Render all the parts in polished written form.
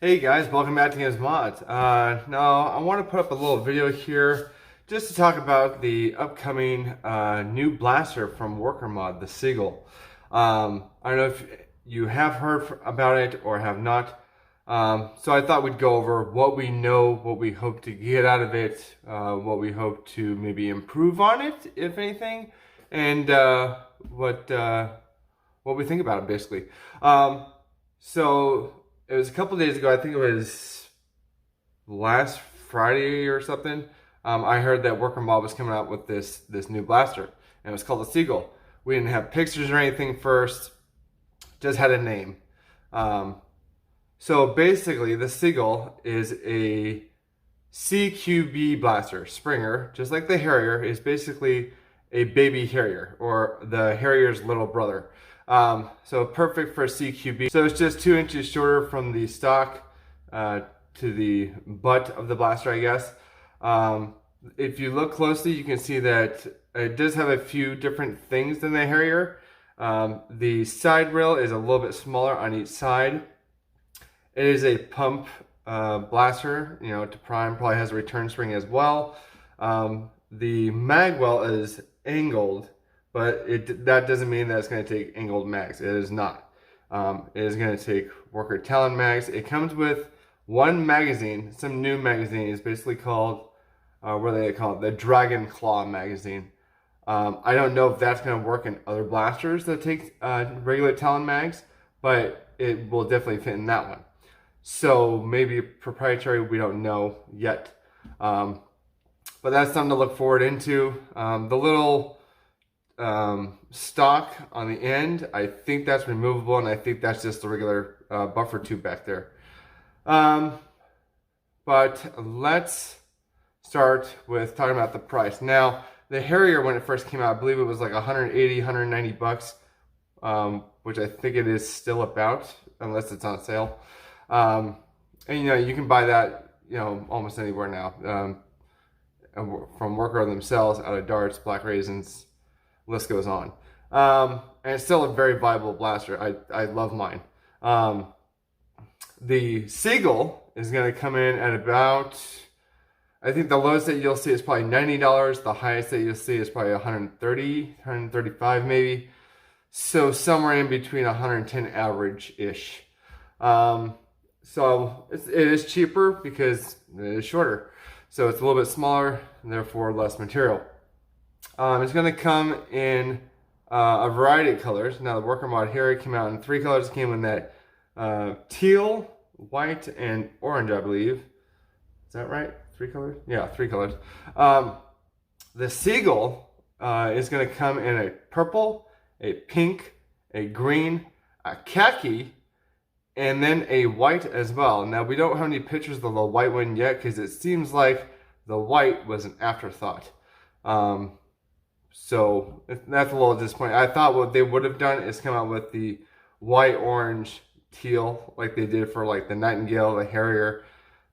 Hey guys, welcome back to WorkerMod. Now I want to put up a little video here just to talk about the upcoming new blaster from WorkerMod, the Seagull. I don't know if you have heard about it or have not. So I thought we'd go over what we know, what we hope to get out of it, what we hope to maybe improve on it, if anything, and what we think about it, basically. So it was a couple days ago, I think it was last Friday or something. I heard that WorkerMod was coming out with this new blaster, and it was called the Seagull. We didn't have pictures or anything first, just had a name. So basically, the Seagull is a CQB blaster. Springer, just like the Harrier, is basically a baby Harrier, or the Harrier's little brother. So perfect for CQB. So it's just 2 inches shorter from the stock to the butt of the blaster, I guess. If you look closely, you can see that it does have a few different things than the Harrier. The side rail is a little bit smaller on each side. It is a pump blaster, to prime. Probably has a return spring as well. The mag well is angled, but that doesn't mean that it's going to take angled mags. It is not. It is going to take Worker Talon mags. It comes with one magazine. Some new magazine is basically called, what do they call it? The Dragon Claw magazine. I don't know if that's going to work in other blasters that take regular Talon mags, but it will definitely fit in that one. So maybe proprietary, we don't know yet. But that's something to look forward into. The little stock on the end, I think that's removable, and I think that's just the regular buffer tube back there. But let's start with talking about the price. Now, the Harrier, when it first came out, I believe it was like 180, 190 bucks, which I think it is still about, unless it's on sale. And you can buy that, almost anywhere now. From Worker themselves, out of darts, black raisins, list goes on. And it's still a very viable blaster. I love mine. The Seagull is going to come in at about, I think the lowest that you'll see is probably $90. The highest that you'll see is probably $130, $135 maybe. So somewhere in between 110 average-ish. So it is cheaper because it is shorter. So it's a little bit smaller, and therefore less material. It's going to come in a variety of colors. Now, the WorkerMod Harrier came out in 3 colors. It came in that teal, white, and orange, I believe. Is that right? 3 colors? Yeah, 3 colors. The Seagull is going to come in a purple, a pink, a green, a khaki, and then a white as well. Now, we don't have any pictures of the white one yet because it seems like the white was an afterthought. So that's a little disappointing. I thought what they would have done is come out with the white, orange, teal, like they did for like the Nightingale, the Harrier,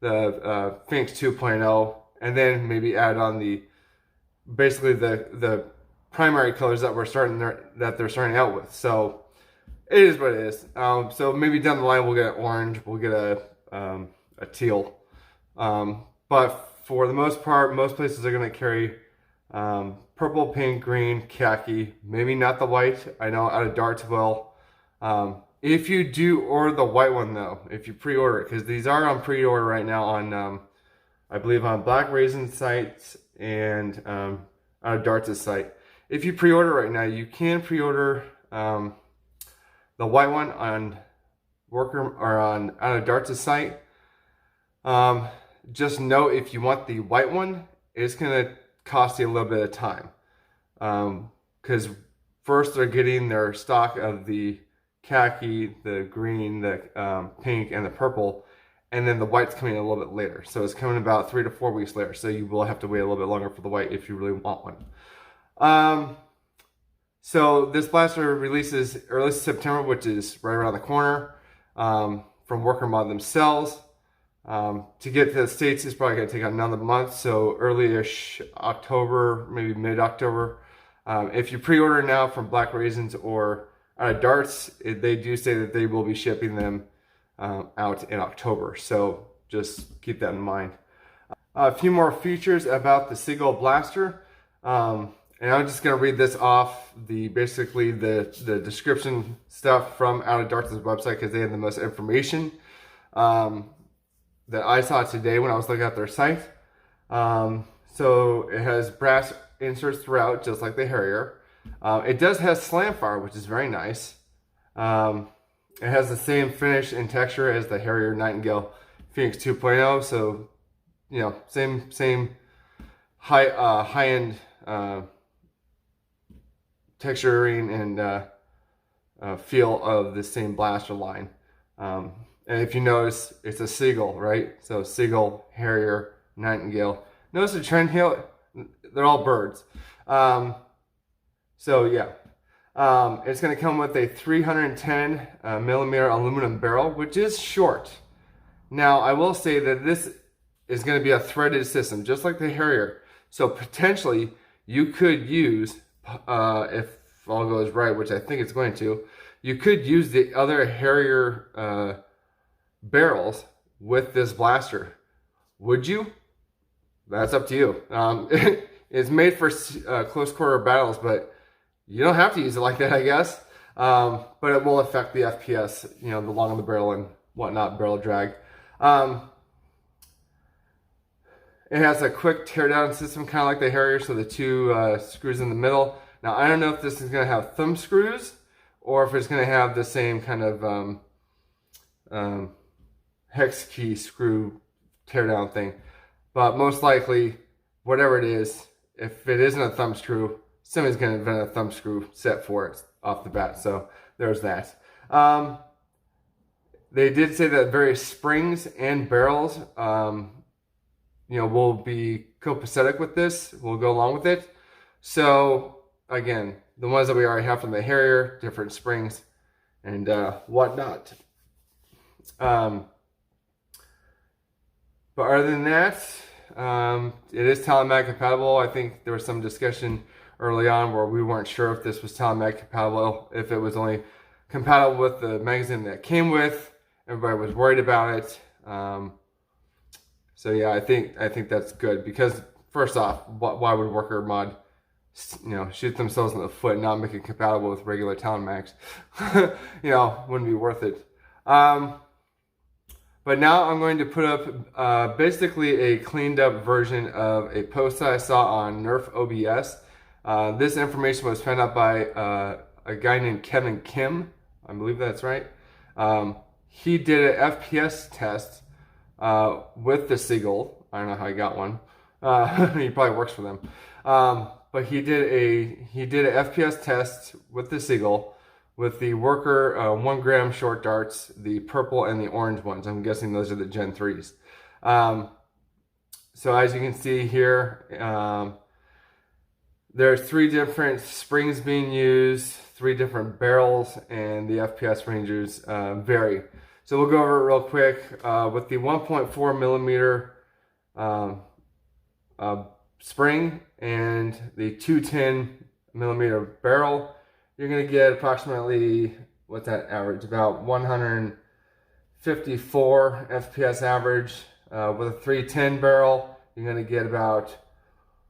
the Phoenix 2.0, and then maybe add on basically the primary colors that they're starting out with. So it is what it is. So maybe down the line we'll get an orange, we'll get a teal. But for the most part, most places are going to carry purple, pink, green, khaki, maybe not the white. I know out of darts will. If you do order the white one though, if you pre-order it, because these are on pre-order right now on, I believe on Black Raisin sites and out of Darts' site. If you pre-order right now, you can pre-order the white one on out of Darts' site. Just know if you want the white one, it's gonna cost you a little bit of time. Because first they're getting their stock of the khaki, the green, the pink, and the purple, and then the white's coming a little bit later. So it's coming about 3 to 4 weeks later. So you will have to wait a little bit longer for the white if you really want one. So this blaster releases early September, which is right around the corner, from WorkerMod themselves. To get to the States is probably going to take another month, so early-ish October, maybe mid-October. If you pre-order now from Black Raisins or out of Darts, they do say that they will be shipping them out in October. So just keep that in mind. A few more features about the Seagull blaster. And I'm just going to read this off basically the description stuff from Out of Darkness website, because they have the most information that I saw today when I was looking at their site. So it has brass inserts throughout, just like the Harrier. It does have slam fire, which is very nice. It has the same finish and texture as the Harrier Nightingale Phoenix 2.0. So, you know, same high-end texturing and feel of the same blaster line. And if you notice, it's a Seagull, right? So Seagull, Harrier, Nightingale. Notice the trend here, they're all birds. So yeah, it's going to come with a 310 millimeter aluminum barrel, which is short. Now, I will say that this is going to be a threaded system, just like the Harrier. So potentially, you could use, if all goes right, which I think it's going to, you could use the other Harrier barrels with this blaster. Would you? That's up to you. It's made for close quarter battles, but you don't have to use it like that, I guess. But it will affect the FPS, you know, the long of the barrel and whatnot, barrel drag. It has a quick teardown system, kind of like the Harrier, so the two screws in the middle. Now, I don't know if this is going to have thumb screws or if it's going to have the same kind of hex key screw teardown thing. But most likely, whatever it is, if it isn't a thumb screw, somebody's going to invent a thumb screw set for it off the bat. So there's that. They did say that various springs and barrels, you know, will be copacetic with this, will go along with it. So again, the ones that we already have from the Harrier, different springs and whatnot. But other than that, it is Telemag compatible. I think there was some discussion early on where we weren't sure if this was Telemag compatible, if it was only compatible with the magazine that it came with. Everybody was worried about it. So yeah, I think that's good, because first off, why would WorkerMod, you know, shoot themselves in the foot and not make it compatible with regular Telemags? You know, wouldn't be worth it. But now I'm going to put up basically a cleaned up version of a post that I saw on Nerf OBS. This information was found out by a guy named Kevin Kim. I believe that's right. He did an FPS test with the Seagull. I don't know how he got one. He probably works for them. But he did an FPS test with the Seagull with the Worker 1 gram short darts, the purple and the orange ones. I'm guessing those are the Gen 3s. So as you can see here, there's 3 different springs being used, 3 different barrels, and the FPS ranges vary. So we'll go over it real quick. With the 1.4 millimeter spring and the 210 millimeter barrel, you're going to get approximately, what's that average? About 154 FPS average. With a 310 barrel, you're going to get about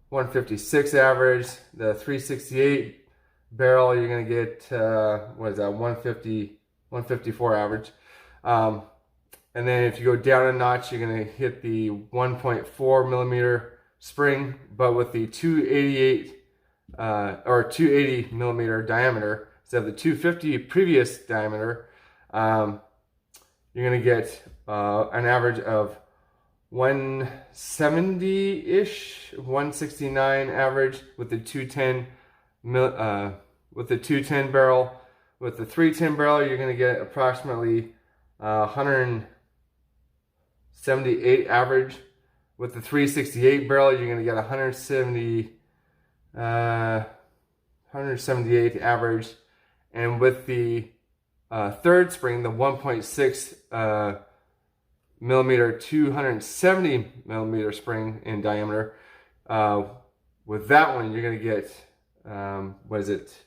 156 average. The 368 barrel, you're going to get, what is that, 154 average. And then if you go down a notch, you're going to hit the 1.4 millimeter spring, but with the 288 or 280 millimeter diameter instead of the 250 previous diameter, you're going to get an average of 170-ish, 169 average with the 210 barrel. With the 310 barrel, you're going to get approximately 178 average. With the 368 barrel, you're going to get 178 average. And with the third spring, the 1.6 millimeter, 270 millimeter spring in diameter, with that one, you're going to get, what is it?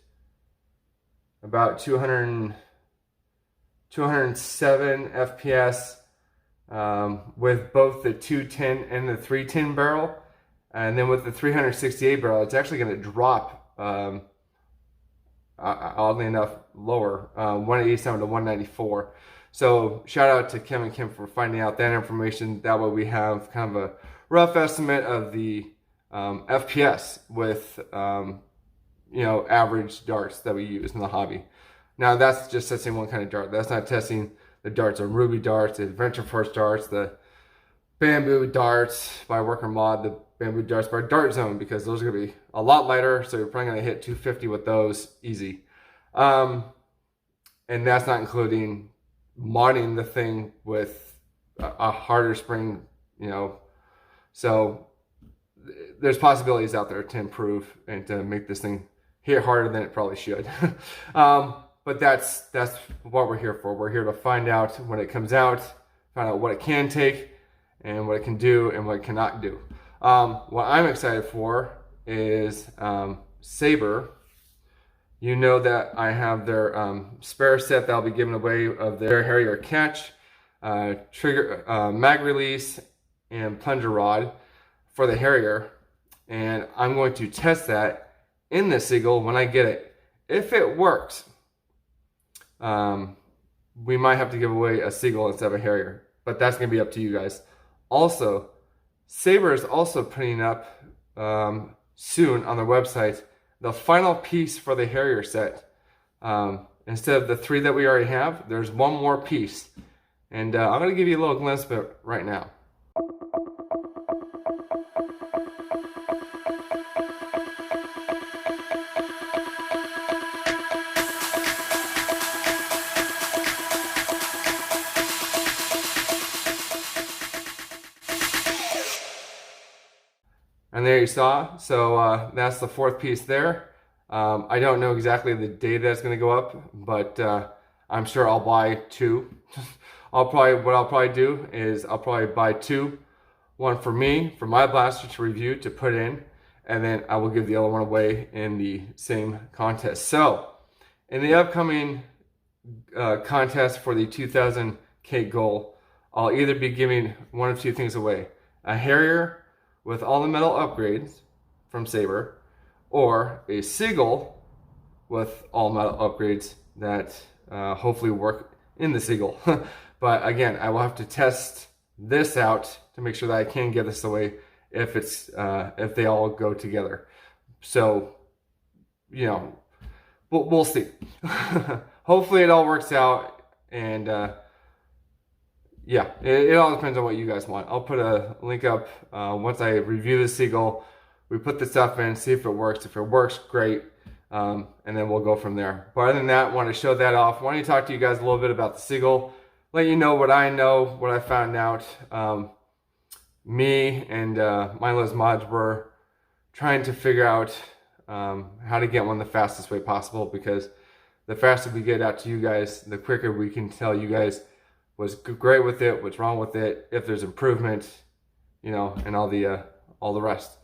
About 200 207 FPS with both the 210 and the 310 barrel. And then with the 368 barrel, it's actually going to drop, oddly enough, lower, 187 to 194. So shout out to Kim and Kim for finding out that information. That way we have kind of a rough estimate of the FPS with average darts that we use in the hobby. Now that's just testing one kind of dart. That's not testing the darts on Ruby darts, the Adventure Force darts, the bamboo darts by WorkerMod, the bamboo darts by Dart Zone, because those are going to be a lot lighter, so you're probably going to hit 250 with those easy. And that's not including modding the thing with a harder spring, so there's possibilities out there to improve and to make this thing hit harder than it probably should. But that's what we're here for. We're here to find out when it comes out, find out what it can take and what it can do and what it cannot do. What I'm excited for is Sabre. You know that I have their spare set that I'll be giving away of their Harrier catch, trigger, mag release, and plunger rod for the Harrier. And I'm going to test that in the Seagull when I get it. If it works, we might have to give away a Seagull instead of a Harrier, but that's going to be up to you guys. Also, Sabre is also putting up soon on their website the final piece for the Harrier set. Instead of the 3 that we already have, there's one more piece. And I'm going to give you a little glimpse of it right now. And there you saw, so that's the 4th piece there. I don't know exactly the day that's going to go up, but I'm sure I'll buy 2. What I'll probably do is I'll probably buy 2. One for me, for my blaster to review, to put in, and then I will give the other one away in the same contest. So, in the upcoming contest for the 2000K goal, I'll either be giving one of 2 things away. A Harrier with all the metal upgrades from Sabre, or a Seagull with all metal upgrades that hopefully work in the Seagull. But again, I will have to test this out to make sure that I can give this away if they all go together. So, we'll see. Hopefully it all works out, and yeah, it all depends on what you guys want. I'll put a link up once I review the Seagull. We put the stuff in, see if it works. If it works, great. And then we'll go from there. But other than that, I want to show that off. I want to talk to you guys a little bit about the Seagull. Let you know, what I found out. Me and Milo's mods were trying to figure out how to get one the fastest way possible, because the faster we get out to you guys, the quicker we can tell you guys what's great with it, what's wrong with it, if there's improvement, and all the rest.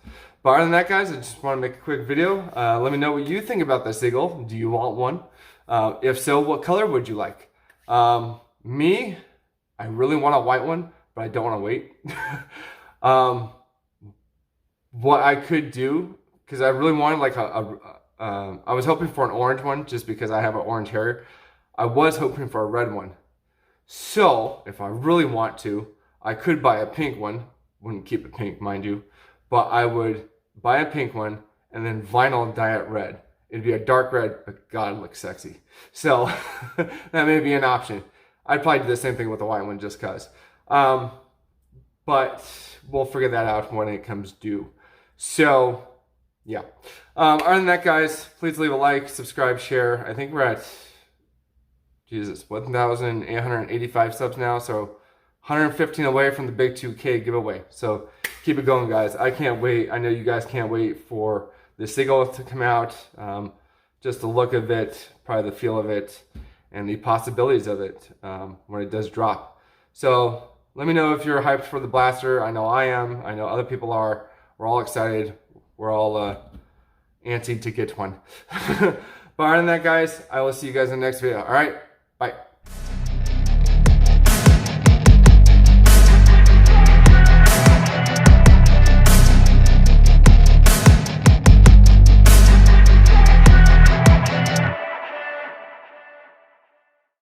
But other than that, guys, I just want to make a quick video. Let me know what you think about the Seagull. Do you want one? If so, what color would you like? Me, I really want a white one, but I don't want to wait. What I could do, because I really wanted like I was hoping for an orange one, just because I have an orange Harrier. I was hoping for a red one. So, if I really want to, I could buy a pink one. Wouldn't keep it pink, mind you. But I would buy a pink one and then vinyl dye it red. It'd be a dark red, but God, it looks sexy. So, that may be an option. I'd probably do the same thing with the white one just because. But we'll figure that out when it comes due. So, yeah. Other than that, guys, please leave a like, subscribe, share. I think we're at 1,885 subs now, so 115 away from the big 2K giveaway. So keep it going, guys. I can't wait. I know you guys can't wait for the Seagull to come out. Just the look of it, probably the feel of it, and the possibilities of it when it does drop. So let me know if you're hyped for the blaster. I know I am. I know other people are. We're all excited. We're all antsy to get one. But other than that, guys, I will see you guys in the next video. All right? Bye.